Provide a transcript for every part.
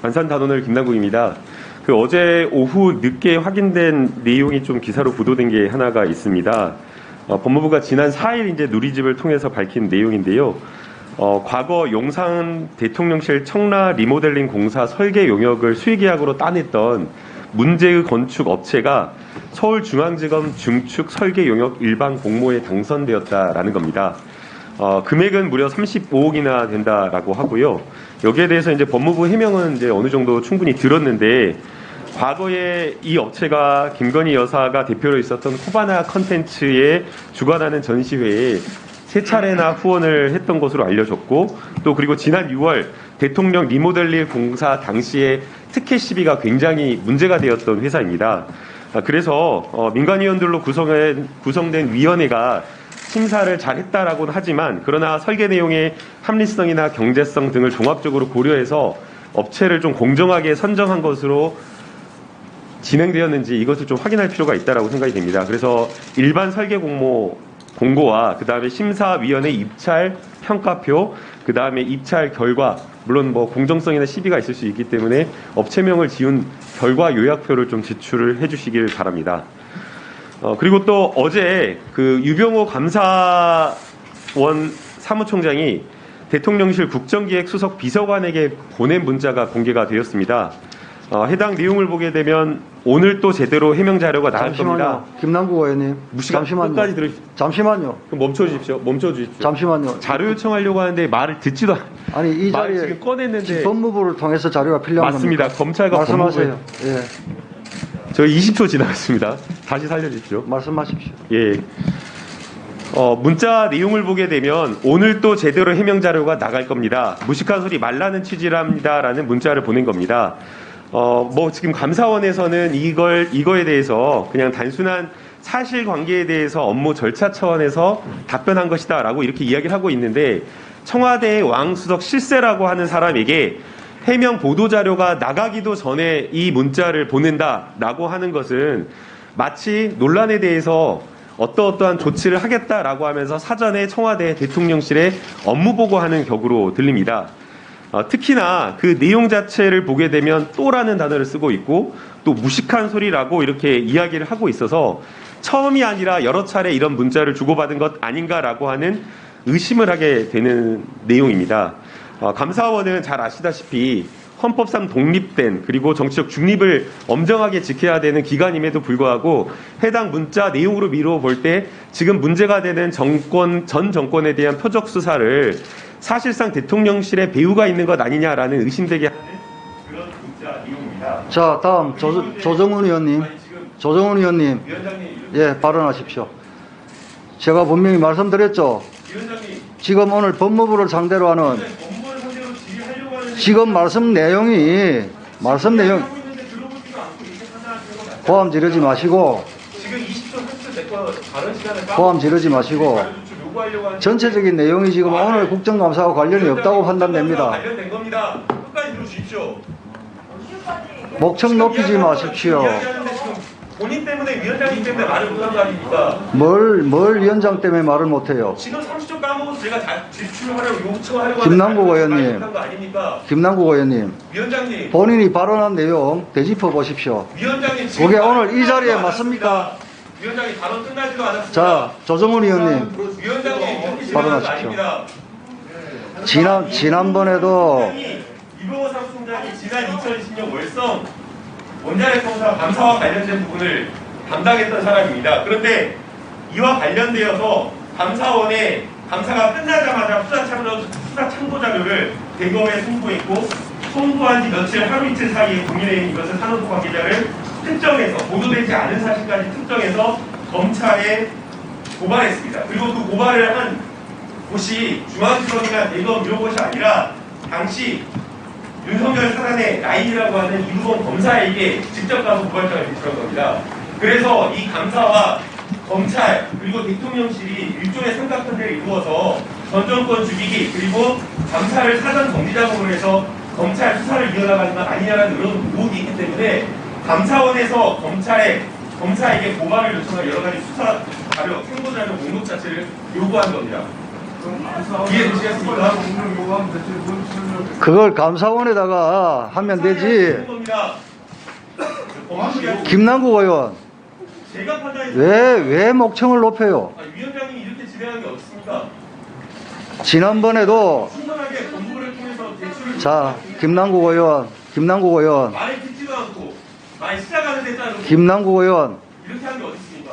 안산단원을 김남국입니다. 어제 오후 늦게 확인된 내용이 좀 기사로 보도된 게 하나가 있습니다. 법무부가 지난 4일 이제 누리집을 통해서 밝힌 내용인데요. 과거 용산 대통령실 청라 리모델링 공사 설계 용역을 수의계약으로 따냈던 문제의 건축 업체가 서울중앙지검 중축 설계 용역 일반 공모에 당선되었다라는 겁니다. 금액은 무려 35억이나 된다라고 하고요. 여기에 대해서 이제 법무부 해명은 이제 어느 정도 충분히 들었는데, 과거에 이 업체가 김건희 여사가 대표로 있었던 코바나 컨텐츠에 주관하는 전시회에 3차례나 후원을 했던 것으로 알려졌고, 또 그리고 지난 6월 대통령 리모델링 공사 당시에 특혜 시비가 굉장히 문제가 되었던 회사입니다. 그래서 민간위원들로 구성된 위원회가 심사를 잘했다라고는 하지만, 그러나 설계 내용의 합리성이나 경제성 등을 종합적으로 고려해서 업체를 좀 공정하게 선정한 것으로 진행되었는지 이것을 좀 확인할 필요가 있다라고 생각이 됩니다. 그래서 일반 설계 공고와 그 다음에 심사위원회 입찰 평가표, 그 다음에 입찰 결과, 물론 뭐 공정성이나 시비가 있을 수 있기 때문에 업체명을 지운 결과 요약표를 좀 제출을 해주시길 바랍니다. 그리고 또 어제 그 유병호 감사원 사무총장이 대통령실 국정기획 수석 비서관에게 보낸 문자가 공개가 되었습니다. 해당 내용을 보게 되면 오늘 또 제대로 해명 자료가 나갈 겁니다. 김남국 의원님, 잠시만요. 끝까지 들으십시오. 잠시만요. 그럼 멈춰주십시오. 잠시만요. 자료 요청하려고 하는데 말을 듣지도 아니, 이 말을 자리에 지금 꺼냈는데. 법무부를 통해서 자료가 필요한 맞습니다. 겁니까? 검찰과 말씀하세요. 예, 저희 20초 지나갔습니다. 다시 살려주십시오. 말씀하십시오. 예. 문자 내용을 보게 되면 오늘 또 제대로 해명 자료가 나갈 겁니다. 무식한 소리 말라는 취지랍니다라는 문자를 보낸 겁니다. 뭐 지금 감사원에서는 이거에 대해서 그냥 단순한 사실관계에 대해서 업무 절차 차원에서 답변한 것이다라고 이렇게 이야기를 하고 있는데, 청와대의 왕수석 실세라고 하는 사람에게 해명 보도 자료가 나가기도 전에 이 문자를 보낸다라고 하는 것은 마치 논란에 대해서 어떠한 조치를 하겠다라고 하면서 사전에 청와대 대통령실에 업무 보고하는 격으로 들립니다. 특히나 그 내용 자체를 보게 되면 또라는 단어를 쓰고 있고, 또 무식한 소리라고 이렇게 이야기를 하고 있어서 처음이 아니라 여러 차례 이런 문자를 주고받은 것 아닌가라고 하는 의심을 하게 되는 내용입니다. 감사원은 잘 아시다시피 헌법상 독립된, 그리고 정치적 중립을 엄정하게 지켜야 되는 기관임에도 불구하고 해당 문자 내용으로 미루어 볼 때 지금 문제가 되는 전 정권에 대한 표적 수사를 사실상 대통령실에 배후가 있는 것 아니냐라는 의심되게 하는 그런 문자 내용입니다. 자, 다음 조정훈 의원님. 조정훈 의원님. 위원장님. 예, 발언하십시오. 제가 분명히 말씀드렸죠. 위원장님. 지금 오늘 법무부를 상대로 하는 법무부를 상대로 질의하려고 하는데 지금 말씀 내용이 고함 지르지 마시고, 지금 20초 30초 내거 다른 시간에 고함 지르지 마시고, 전체적인 내용이 지금 오늘 국정감사와 관련이 없다고 판단됩니다. 관련된 겁니다. 끝까지 들어주십시오. 목청 높이지 마십시오. 본인 때문에, 위원장님 때문에 말을 못한 거 아닙니까? 뭘 위원장 때문에 말을 못해요? 지금 30초 까먹어서 제가 제출하려고 요청하려고 김남국 의원님. 못한 거 아닙니까? 김남국 의원님, 위원장님. 본인이 발언한 내용 되짚어 보십시오. 위원장님. 그게 오늘 이 자리에 맞습니까? 위원장님 발언 끝나지도 않았습니다. 자, 조정훈 의원님, 위원장님 발언하십시오. 지난번에도 유병호 사무총장이 지난 2020년 월성 원자력 감사와 관련된 부분을 담당했던 사람입니다. 그런데 이와 관련되어서 감사원에 감사가 끝나자마자 수사 참고 자료를 대검에 송부했고, 송부한 지 며칠 하루 이틀 사이에 국민의힘 이것을 산업부 관계자를 특정해서 보도되지 않은 사실까지 특정해서 검찰에 고발했습니다. 그리고 그 고발을 한 곳이 중앙지검이나 대검 이런 곳이 아니라 당시 윤석열 사단의 라인이라고 하는 이두범 검사에게 직접 가서 고발장을 제출한 겁니다. 그래서 이 감사와 검찰 그리고 대통령실이 일종의 삼각관계를 이루어서 전 정권 죽이기, 그리고 감사를 사전 정지 작업을 해서 검찰 수사를 이어나가는 것 아니냐라는 그런 의혹이 있기 때문에 감사원에서 검사에게 고발을 요청한 여러 가지 수사 자료, 참고 자료 목록 자체를 요구한 겁니다. 이해되시겠습니까? 그걸 감사원에다가 하면 되지. 김남국 의원, 제가 판단해서 왜 목청을 높여요? 위원장님이 이렇게 진행한 게 어딨습니까? 지난번에도, 충분하게 공부를 통해서 대출을 자, 김남국 의원, 말에 듣지도 않고 말 시작하는 데 따르고 김남국 의원, 이렇게 한 게 어딨습니까?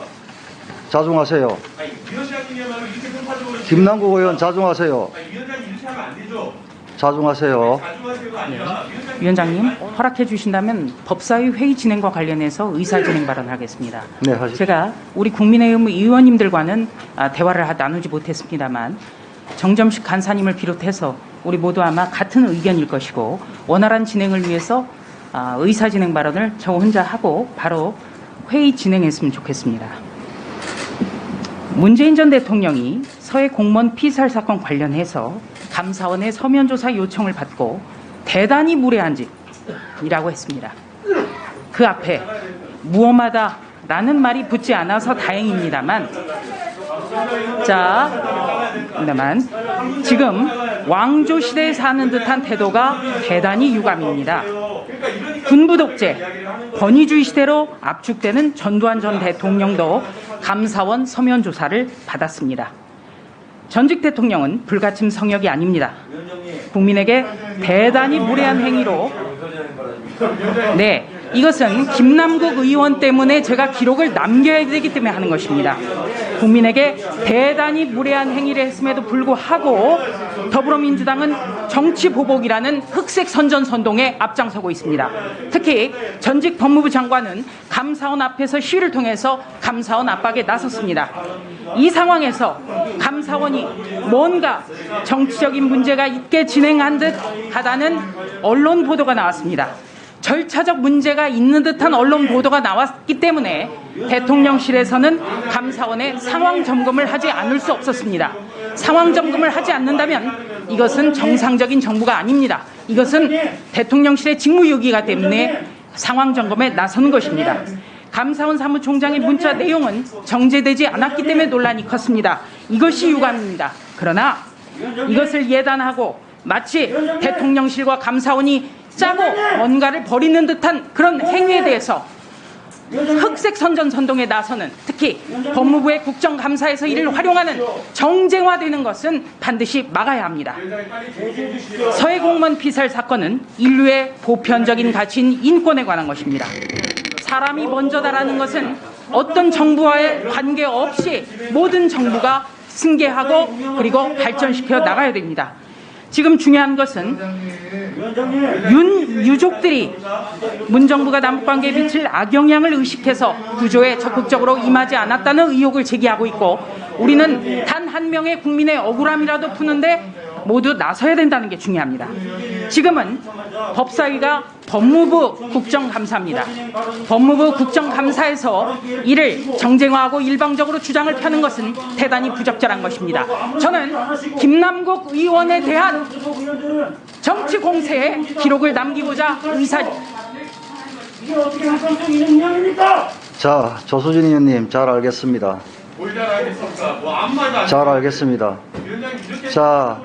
자중하세요. 아니 위원장님이야말로 이렇게 편파적으로 김남국 의원, 자중하세요. 아니 위원장님 이렇게 하면 안 되죠. 자중하세요. 자중하세요가 아니라 위원장님 허락해 주신다면 법사위 회의 진행과 관련해서 의사 진행 발언하겠습니다. 네, 하십시오. 제가 우리 국민의힘 의원님들과는 대화를 나누지 못했습니다만 정점식 간사님을 비롯해서 우리 모두 아마 같은 의견일 것이고 원활한 진행을 위해서 의사 진행 발언을 저 혼자 하고 바로 회의 진행했으면 좋겠습니다. 문재인 전 대통령이 서해 공무원 피살 사건 관련해서 감사원의 서면 조사 요청을 받고 대단히 무례한 짓이라고 했습니다. 그 앞에 무엄하다라는 말이 붙지 않아서 다행입니다만, 지금 왕조 시대에 사는 듯한 태도가 대단히 유감입니다. 군부 독재, 권위주의 시대로 압축되는 전두환 전 대통령도 감사원 서면 조사를 받았습니다. 전직 대통령은 불가침 성역이 아닙니다. 국민에게 대단히 무례한 행위로, 이것은 김남국 의원 때문에 제가 기록을 남겨야 되기 때문에 하는 것입니다. 국민에게 대단히 무례한 행위를 했음에도 불구하고 더불어민주당은 정치 보복이라는 흑색 선전선동에 앞장서고 있습니다. 특히 전직 법무부 장관은 감사원 앞에서 시위를 통해서 감사원 압박에 나섰습니다. 이 상황에서 감사원이 뭔가 정치적인 문제가 있게 진행한 듯 하다는 언론 보도가 나왔습니다. 절차적 문제가 있는 듯한 언론 보도가 나왔기 때문에 대통령실에서는 감사원의 상황 점검을 하지 않을 수 없었습니다. 상황 점검을 하지 않는다면 이것은 정상적인 정부가 아닙니다. 이것은 대통령실의 직무유기이기 때문에 상황 점검에 나서는 것입니다. 감사원 사무총장의 문자 내용은 정제되지 않았기 때문에 논란이 컸습니다. 이것이 유감입니다. 그러나 이것을 예단하고 마치 대통령실과 감사원이 짜고 뭔가를 벌이는 듯한 그런 행위에 대해서 흑색 선전선동에 나서는, 특히 법무부의 국정감사에서 이를 활용하는 정쟁화되는 것은 반드시 막아야 합니다. 서해 공무원 피살 사건은 인류의 보편적인 가치인 인권에 관한 것입니다. 사람이 먼저다라는 것은 어떤 정부와의 관계없이 모든 정부가 승계하고 그리고 발전시켜 나가야 됩니다. 지금 중요한 것은 윤 유족들이 문정부가 남북관계에 미칠 악영향을 의식해서 구조에 적극적으로 임하지 않았다는 의혹을 제기하고 있고, 우리는 단 한 명의 국민의 억울함이라도 푸는데 모두 나서야 된다는 게 중요합니다. 지금은 법사위가 법무부 국정감사입니다. 법무부 국정감사에서 이를 정쟁화하고 일방적으로 주장을 펴는 것은 대단히 부적절한 것입니다. 저는 김남국 의원에 대한 정치 공세에 기록을 남기고자 자, 조수진 의원님, 잘 알겠습니다. 뭘 잘 알겠습니까? 뭐 아무 말도 안 잘 알겠습니다. 위원장님 이렇게 자,